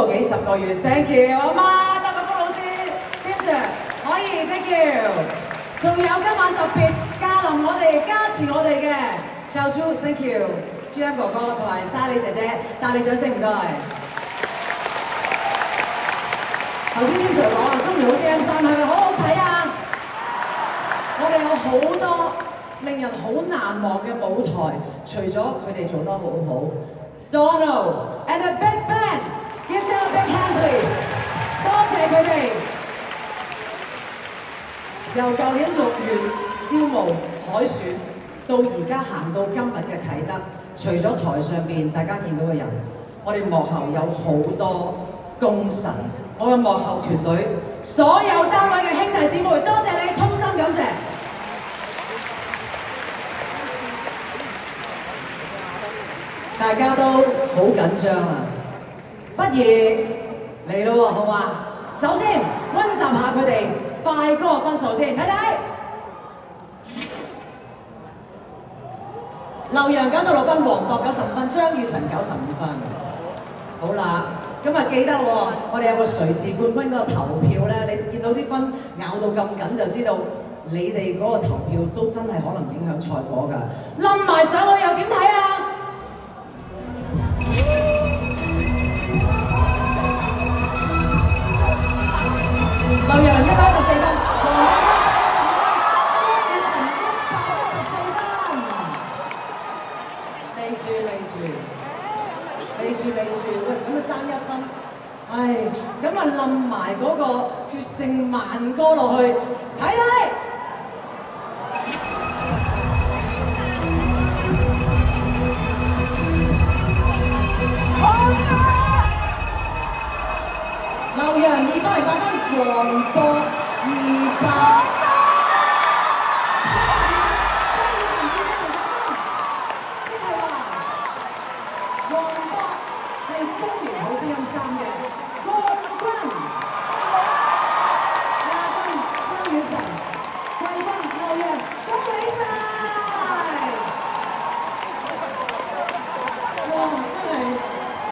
個幾10個月 ，thank you 啊嘛，周國峰老師 ，Tim Sir 可以 ，thank you。仲有今晚特別駕臨我哋加持我哋嘅 Charles Chu，thank you， 朱恩哥哥同埋莎莉姐姐，大力掌聲唔該。頭先 Tim Sir 講啊，中意好 CM3係咪好好睇啊？我哋有好多令人好難忘嘅舞台，除咗佢哋做得好好 ，Donald and a big band，give them a big hand please， 多謝佢哋。由舊年6月招募海選，到而家行到今日嘅啟德，除咗台上面大家見到嘅人，我哋幕後有好多功臣。我嘅幕後團隊，所有單位嘅兄弟姊妹，多謝你，衷心感謝。大家都好緊張啊，不如嚟咯喎，好嘛？首先溫習下佢哋快歌分數先，睇睇。劉洋96分，黃鐸95分，張雨晨95分。好啦。咁啊記得喎，我哋有個誰是冠軍嗰個投票咧，你見到啲分咬到咁緊，就知道你哋嗰個投票都真係可能影響賽果㗎。冧埋上去又點睇啊？劉洋114分，黃鐸115分，記住，喂，咁啊爭1分，唉，咁啊冧埋嗰個決勝慢歌落去，睇睇。劉洋208分，黃鐸200。黃鐸係中年好聲音3嘅冠軍。